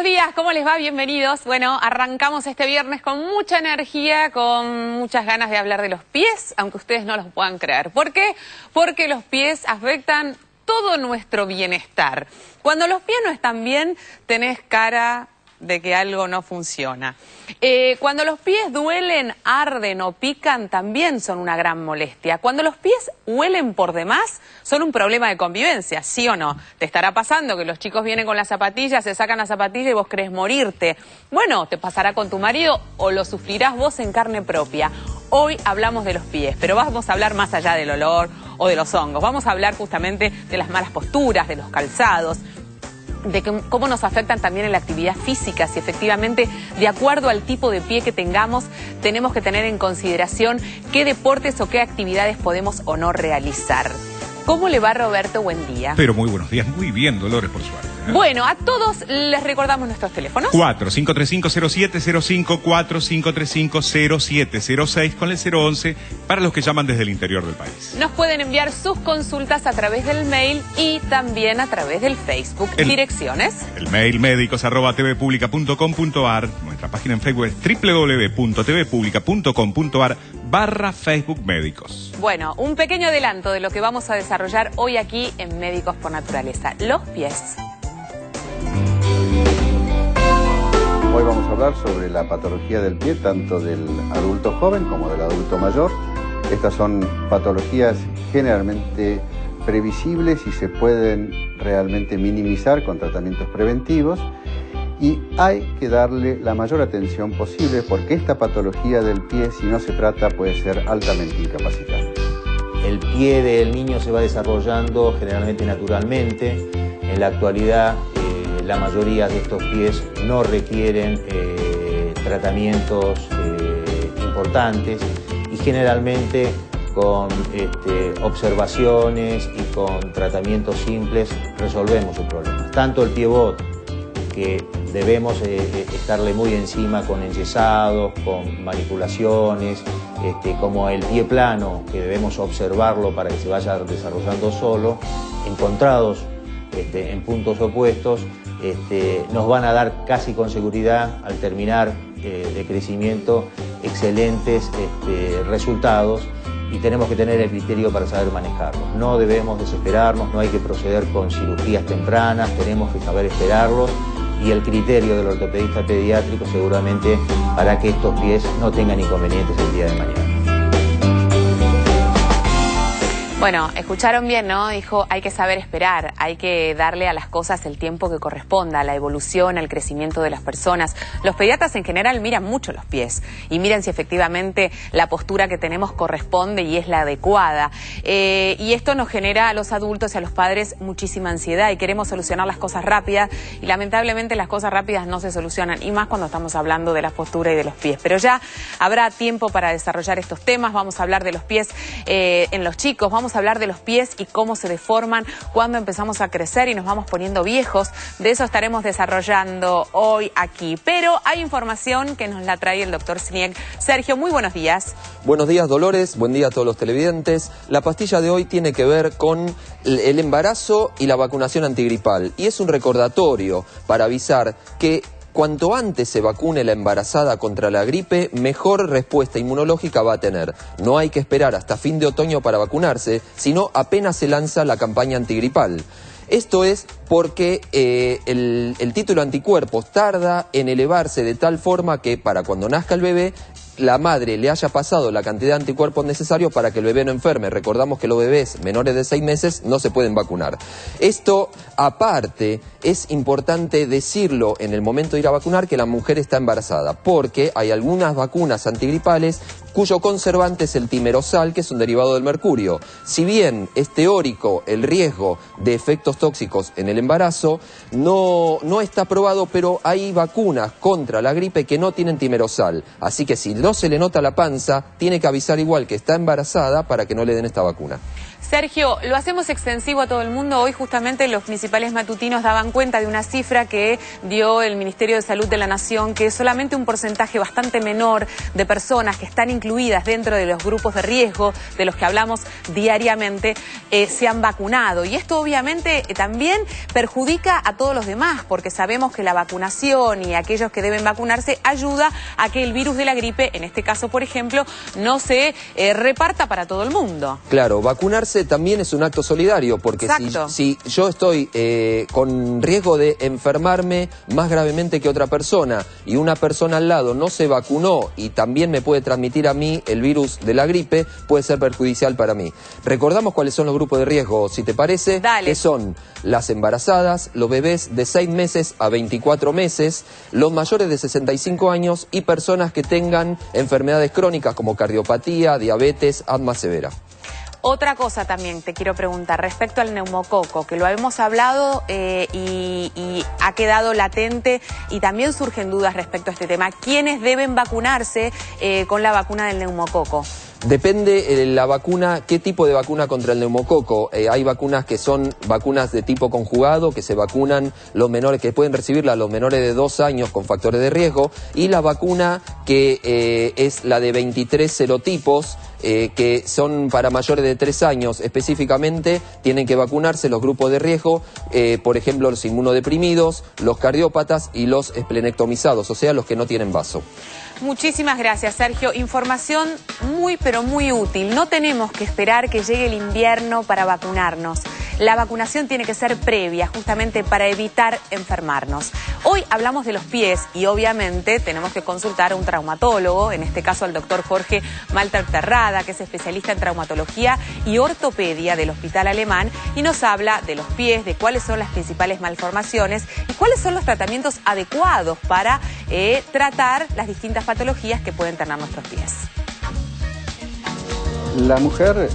Buenos días, ¿cómo les va? Bienvenidos. Bueno, arrancamos este viernes con mucha energía, con muchas ganas de hablar de los pies, aunque ustedes no los puedan creer. ¿Por qué? Porque los pies afectan todo nuestro bienestar. Cuando los pies no están bien, tenés cara de que algo no funciona. Cuando los pies duelen, arden o pican, también son una gran molestia. Cuando los pies huelen por demás, son un problema de convivencia, ¿sí o no? Te estará pasando que los chicos vienen con las zapatillas, se sacan la zapatilla y vos querés morirte. Bueno, te pasará con tu marido o lo sufrirás vos en carne propia. Hoy hablamos de los pies, pero vamos a hablar más allá del olor o de los hongos. Vamos a hablar justamente de las malas posturas, de los calzados, de cómo nos afectan también en la actividad física, si efectivamente, de acuerdo al tipo de pie que tengamos, tenemos que tener en consideración qué deportes o qué actividades podemos o no realizar. ¿Cómo le va, Roberto? Buen día. Pero muy buenos días, muy bien, Dolores, por suerte. Bueno, a todos les recordamos nuestros teléfonos. 4535-0705, 4535-0706 con el 011 para los que llaman desde el interior del país. Nos pueden enviar sus consultas a través del mail y también a través del Facebook. Direcciones. El mail médicos@tvpublica.com.ar. Nuestra página en Facebook es www.tvpublica.com.ar/Facebook Médicos. Bueno, un pequeño adelanto de lo que vamos a desarrollar hoy aquí en Médicos por Naturaleza. Los pies. Hoy vamos a hablar sobre la patología del pie, tanto del adulto joven como del adulto mayor. Estas son patologías generalmente previsibles y se pueden realmente minimizar con tratamientos preventivos. Y hay que darle la mayor atención posible porque esta patología del pie, si no se trata, puede ser altamente incapacitante. El pie del niño se va desarrollando generalmente naturalmente. En la actualidad, la mayoría de estos pies no requieren tratamientos importantes y generalmente con observaciones y con tratamientos simples resolvemos el problema. Tanto el pie bot, que debemos estarle muy encima con enyesados, con manipulaciones, como el pie plano, que debemos observarlo para que se vaya desarrollando solo, encontrados en puntos opuestos, nos van a dar casi con seguridad, al terminar de crecimiento, excelentes resultados, y tenemos que tener el criterio para saber manejarlos. No debemos desesperarnos, no hay que proceder con cirugías tempranas, tenemos que saber esperarlos, y el criterio del ortopedista pediátrico seguramente para que estos pies no tengan inconvenientes el día de mañana. Bueno, escucharon bien, ¿no? Dijo, hay que saber esperar, hay que darle a las cosas el tiempo que corresponda, a la evolución, al crecimiento de las personas. Los pediatras en general miran mucho los pies y miran si efectivamente la postura que tenemos corresponde y es la adecuada. Y esto nos genera a los adultos y a los padres muchísima ansiedad y queremos solucionar las cosas rápidas y lamentablemente las cosas rápidas no se solucionan, y más cuando estamos hablando de la postura y de los pies. Pero ya habrá tiempo para desarrollar estos temas. Vamos a hablar de los pies en los chicos, vamos a hablar de los pies y cómo se deforman cuando empezamos a crecer y nos vamos poniendo viejos. De eso estaremos desarrollando hoy aquí. Pero hay información que nos la trae el doctor Snieg. Sergio, muy buenos días. Buenos días, Dolores. Buen día a todos los televidentes. La pastilla de hoy tiene que ver con el embarazo y la vacunación antigripal. Y es un recordatorio para avisar que cuanto antes se vacune la embarazada contra la gripe, mejor respuesta inmunológica va a tener. No hay que esperar hasta fin de otoño para vacunarse, sino apenas se lanza la campaña antigripal. Esto es porque el título anticuerpos tarda en elevarse de tal forma que para cuando nazca el bebé, la madre le haya pasado la cantidad de anticuerpos necesarios para que el bebé no enferme. Recordamos que los bebés menores de 6 meses no se pueden vacunar. Esto, aparte, es importante decirlo en el momento de ir a vacunar que la mujer está embarazada, porque hay algunas vacunas antigripales cuyo conservante es el timerosal, que es un derivado del mercurio. Si bien es teórico el riesgo de efectos tóxicos en el embarazo, no está probado, pero hay vacunas contra la gripe que no tienen timerosal. Así que si no se le nota la panza, tiene que avisar igual que está embarazada para que no le den esta vacuna. Sergio, lo hacemos extensivo a todo el mundo. Hoy justamente los principales matutinos daban cuenta de una cifra que dio el Ministerio de Salud de la Nación, que es solamente un porcentaje bastante menor de personas que están incluidas dentro de los grupos de riesgo de los que hablamos diariamente, se han vacunado. Y esto obviamente también perjudica a todos los demás, porque sabemos que la vacunación y aquellos que deben vacunarse ayuda a que el virus de la gripe, en este caso por ejemplo, no se reparta para todo el mundo. Claro, vacunarse también es un acto solidario, porque si yo estoy con riesgo de enfermarme más gravemente que otra persona y una persona al lado no se vacunó y también me puede transmitir a mí el virus de la gripe, puede ser perjudicial para mí. Recordamos cuáles son los grupos de riesgo, si te parece. Dale. Que son las embarazadas, los bebés de 6 meses a 24 meses, los mayores de 65 años y personas que tengan enfermedades crónicas como cardiopatía, diabetes, asma severa. Otra cosa también te quiero preguntar respecto al neumococo, que lo hemos hablado y ha quedado latente y también surgen dudas respecto a este tema. ¿Quiénes deben vacunarse con la vacuna del neumococo? Depende la vacuna, qué tipo de vacuna contra el neumococo. Hay vacunas que son vacunas de tipo conjugado, que se vacunan los menores, que pueden recibirla los menores de 2 años con factores de riesgo, y la vacuna que es la de 23 serotipos, que son para mayores de 3 años específicamente, tienen que vacunarse los grupos de riesgo, por ejemplo los inmunodeprimidos, los cardiópatas y los esplenectomizados, o sea los que no tienen vaso. Muchísimas gracias, Sergio. Información muy pero muy útil. No tenemos que esperar que llegue el invierno para vacunarnos. La vacunación tiene que ser previa, justamente para evitar enfermarnos. Hoy hablamos de los pies y obviamente tenemos que consultar a un traumatólogo, en este caso al doctor Jorge Malterrada, que es especialista en traumatología y ortopedia del Hospital Alemán, y nos habla de los pies, de cuáles son las principales malformaciones y cuáles son los tratamientos adecuados para tratar las distintas patologías que pueden tener nuestros pies. La mujer,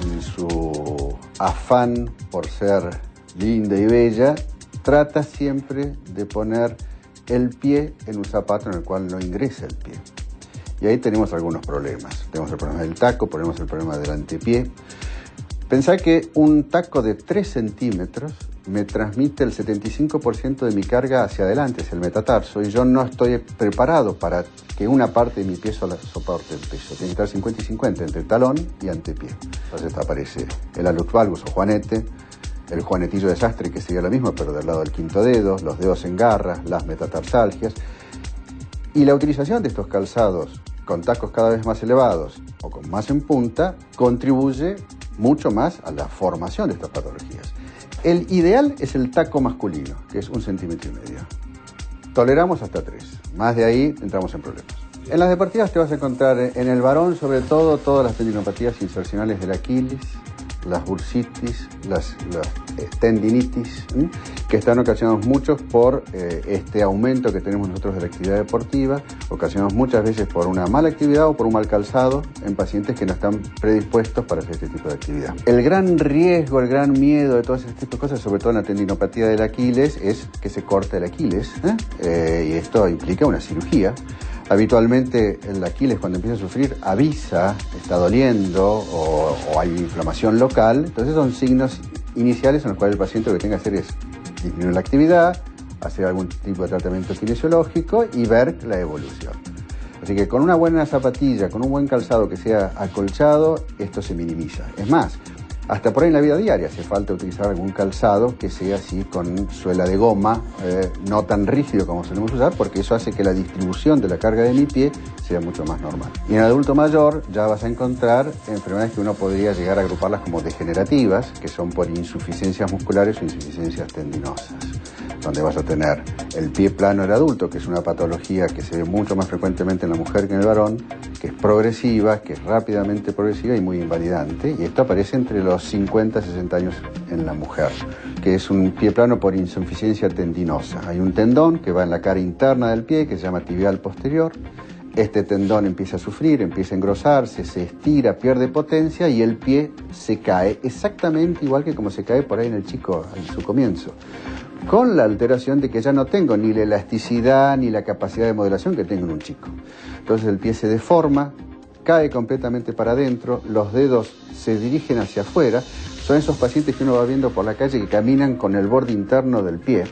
en su afán por ser linda y bella, trata siempre de poner el pie en un zapato en el cual no ingresa el pie. Y ahí tenemos algunos problemas. Tenemos el problema del taco, tenemos el problema del antepié. Pensá que un taco de 3 centímetros me transmite el 75% de mi carga hacia adelante, hacia el metatarso, y yo no estoy preparado para que una parte de mi pie soporte el peso. Tiene que estar 50 y 50 entre talón y antepié. Entonces aparece el hallux valgus o juanete, el juanetillo de sastre, que sería lo mismo, pero del lado del quinto dedo, los dedos en garra, las metatarsalgias. Y la utilización de estos calzados con tacos cada vez más elevados o con más en punta contribuye mucho más a la formación de estas patologías. El ideal es el taco masculino, que es 1,5 centímetros. Toleramos hasta 3. Más de ahí entramos en problemas. En las deportivas te vas a encontrar en el varón, sobre todo, todas las tendinopatías insercionales del Aquiles, las bursitis, las tendinitis, que están ocasionados muchos por este aumento que tenemos nosotros de la actividad deportiva, ocasionados muchas veces por una mala actividad o por un mal calzado en pacientes que no están predispuestos para hacer este tipo de actividad. El gran riesgo, el gran miedo de todas este tipo de cosas, sobre todo en la tendinopatía del Aquiles, es que se corte el Aquiles, y esto implica una cirugía. Habitualmente el Aquiles, cuando empieza a sufrir, avisa, está doliendo o hay inflamación local. Entonces son signos iniciales en los cuales el paciente lo que tiene que hacer es disminuir la actividad, hacer algún tipo de tratamiento kinesiológico y ver la evolución. Así que con una buena zapatilla, con un buen calzado que sea acolchado, esto se minimiza. Es más, hasta por ahí en la vida diaria hace falta utilizar algún calzado que sea así con suela de goma, no tan rígido como solemos usar, porque eso hace que la distribución de la carga de mi pie sea mucho más normal. Y en el adulto mayor ya vas a encontrar enfermedades que uno podría llegar a agruparlas como degenerativas, que son por insuficiencias musculares o insuficiencias tendinosas, donde vas a tener el pie plano del adulto, que es una patología que se ve mucho más frecuentemente en la mujer que en el varón, que es progresiva, que es rápidamente progresiva y muy invalidante, y esto aparece entre los 50 y 60 años en la mujer, que es un pie plano por insuficiencia tendinosa. Hay un tendón que va en la cara interna del pie, que se llama tibial posterior. Este tendón empieza a sufrir, empieza a engrosarse, se estira, pierde potencia y el pie se cae, exactamente igual que como se cae por ahí en el chico en su comienzo, con la alteración de que ya no tengo ni la elasticidad ni la capacidad de modelación que tengo en un chico. Entonces el pie se deforma, cae completamente para adentro, los dedos se dirigen hacia afuera. Son esos pacientes que uno va viendo por la calle que caminan con el borde interno del pie.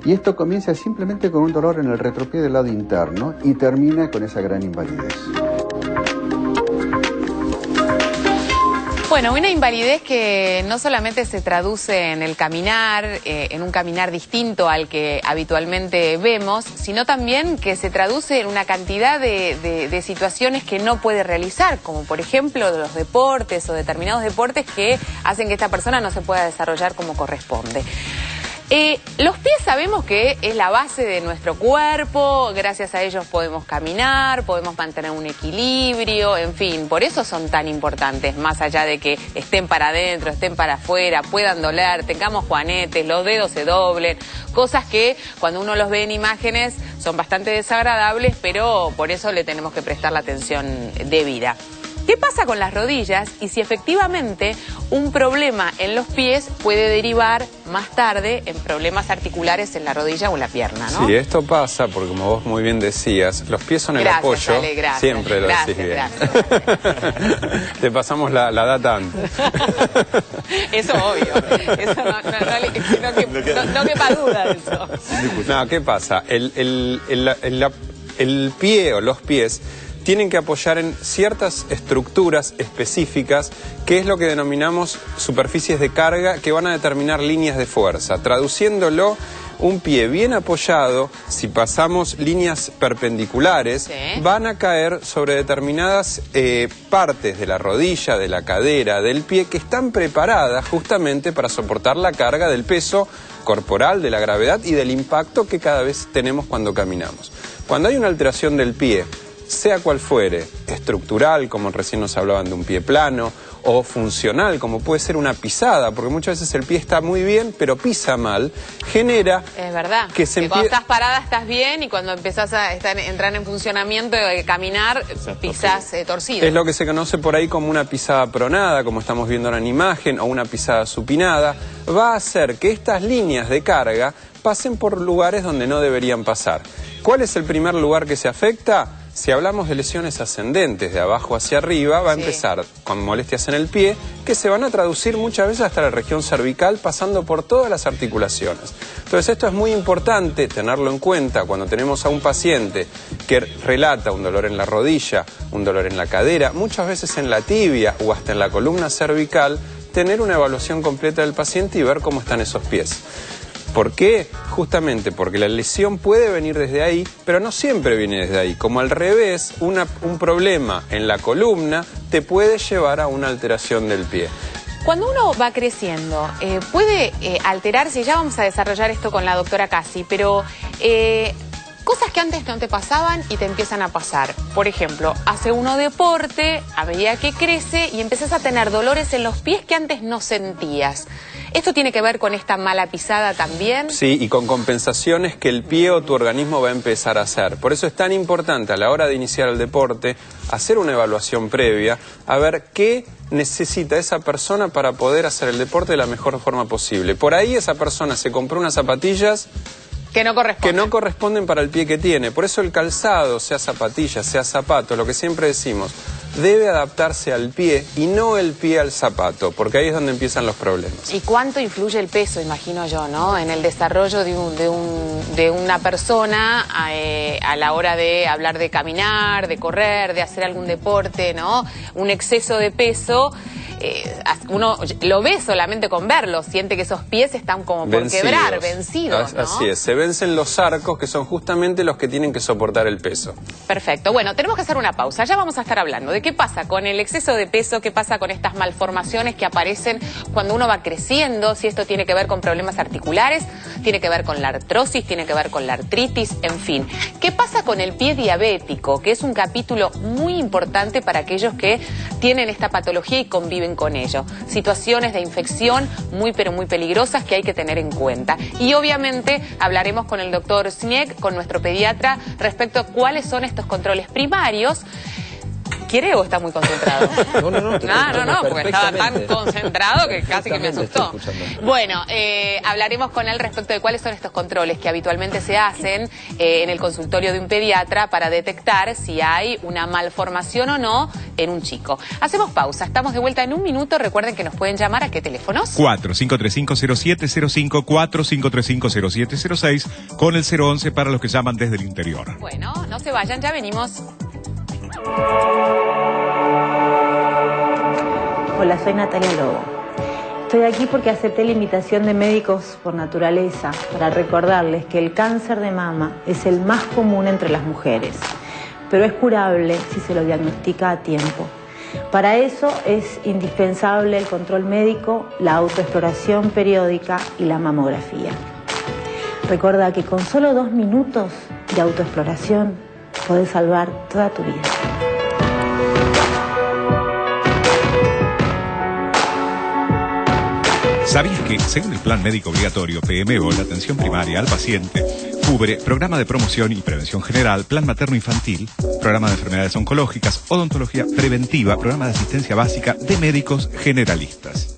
Y esto comienza simplemente con un dolor en el retropié del lado interno y termina con esa gran invalidez. Bueno, una invalidez que no solamente se traduce en el caminar, en un caminar distinto al que habitualmente vemos, sino también que se traduce en una cantidad de situaciones que no puede realizar, como por ejemplo los deportes o determinados deportes que hacen que esta persona no se pueda desarrollar como corresponde. Los pies sabemos que es la base de nuestro cuerpo, gracias a ellos podemos caminar, podemos mantener un equilibrio, en fin, por eso son tan importantes, más allá de que estén para adentro, estén para afuera, puedan doler, tengamos juanetes, los dedos se doblen, cosas que cuando uno los ve en imágenes son bastante desagradables, pero por eso le tenemos que prestar la atención debida. ¿Qué pasa con las rodillas y si efectivamente un problema en los pies puede derivar más tarde en problemas articulares en la rodilla o en la pierna, ¿no? Sí, esto pasa porque, como vos muy bien decías, los pies son el apoyo. Ale, gracias, siempre lo decís bien. Gracias. Te pasamos la data antes. Eso obvio. Eso no quepa duda de eso. No, ¿qué pasa? El pie o los pies tienen que apoyar en ciertas estructuras específicas, que es lo que denominamos superficies de carga, que van a determinar líneas de fuerza. Traduciéndolo, un pie bien apoyado, si pasamos líneas perpendiculares, sí, van a caer sobre determinadas partes de la rodilla, de la cadera, del pie, que están preparadas justamente para soportar la carga del peso corporal, de la gravedad y del impacto que cada vez tenemos cuando caminamos. Cuando hay una alteración del pie, sea cual fuere, estructural, como recién nos hablaban de un pie plano, o funcional, como puede ser una pisada, porque muchas veces el pie está muy bien, pero pisa mal, genera... Es verdad, que cuando estás parada estás bien y cuando empezás a entrar en funcionamiento de caminar, pisás torcido. Es lo que se conoce por ahí como una pisada pronada, como estamos viendo en la imagen, o una pisada supinada. Va a hacer que estas líneas de carga pasen por lugares donde no deberían pasar. ¿Cuál es el primer lugar que se afecta? Si hablamos de lesiones ascendentes, de abajo hacia arriba, va a empezar con molestias en el pie, que se van a traducir muchas veces hasta la región cervical, pasando por todas las articulaciones. Entonces esto es muy importante tenerlo en cuenta cuando tenemos a un paciente que relata un dolor en la rodilla, un dolor en la cadera, muchas veces en la tibia o hasta en la columna cervical, tener una evaluación completa del paciente y ver cómo están esos pies. ¿Por qué? Justamente porque la lesión puede venir desde ahí, pero no siempre viene desde ahí. Como al revés, un problema en la columna te puede llevar a una alteración del pie. Cuando uno va creciendo, puede alterarse, ya vamos a desarrollar esto con la doctora Casi, pero cosas que antes no te pasaban y te empiezan a pasar. Por ejemplo, hace uno deporte a medida que crece y empezás a tener dolores en los pies que antes no sentías. ¿Esto tiene que ver con esta mala pisada también? Sí, y con compensaciones que el pie o tu organismo va a empezar a hacer. Por eso es tan importante a la hora de iniciar el deporte hacer una evaluación previa, a ver qué necesita esa persona para poder hacer el deporte de la mejor forma posible. Por ahí esa persona se compró unas zapatillas que no corresponden para el pie que tiene. Por eso el calzado, sea zapatilla, sea zapato, lo que siempre decimos, debe adaptarse al pie y no el pie al zapato, porque ahí es donde empiezan los problemas. ¿Y cuánto influye el peso, imagino yo, ¿no?, en el desarrollo de una persona a la hora de hablar de caminar, de correr, de hacer algún deporte, ¿no? Un exceso de peso, uno lo ve solamente con verlo, siente que esos pies están como por quebrar, vencidos, ¿no? Así es, se vencen los arcos, que son justamente los que tienen que soportar el peso. Perfecto, bueno, tenemos que hacer una pausa, ya vamos a estar hablando de qué pasa con el exceso de peso, qué pasa con estas malformaciones que aparecen cuando uno va creciendo, si esto tiene que ver con problemas articulares, tiene que ver con la artrosis, tiene que ver con la artritis, en fin. ¿Qué pasa con el pie diabético? Que es un capítulo muy importante para aquellos que tienen esta patología y conviven con ello. Situaciones de infección muy pero muy peligrosas que hay que tener en cuenta. Y obviamente hablaremos con el doctor Snieg, con nuestro pediatra, respecto a cuáles son estos controles primarios ¿Quiere o está muy concentrado? No, Porque estaba tan concentrado que casi que me asustó. Bueno, hablaremos con él respecto de cuáles son estos controles que habitualmente se hacen en el consultorio de un pediatra para detectar si hay una malformación o no en un chico. Hacemos pausa, estamos de vuelta en un minuto. Recuerden que nos pueden llamar ¿a qué teléfonos? 4535-0705, 4535-0706, con el 011 para los que llaman desde el interior. Bueno, no se vayan, ya venimos. Hola, soy Natalia Lobo. Estoy aquí porque acepté la invitación de Médicos por Naturaleza para recordarles que el cáncer de mama es el más común entre las mujeres, pero es curable si se lo diagnostica a tiempo. Para eso es indispensable el control médico, la autoexploración periódica y la mamografía. Recuerda que con solo 2 minutos de autoexploración podés salvar toda tu vida. ¿Sabías que, según el Plan Médico Obligatorio PMO, la atención primaria al paciente cubre programa de promoción y prevención general, plan materno-infantil, programa de enfermedades oncológicas, odontología preventiva, programa de asistencia básica de médicos generalistas?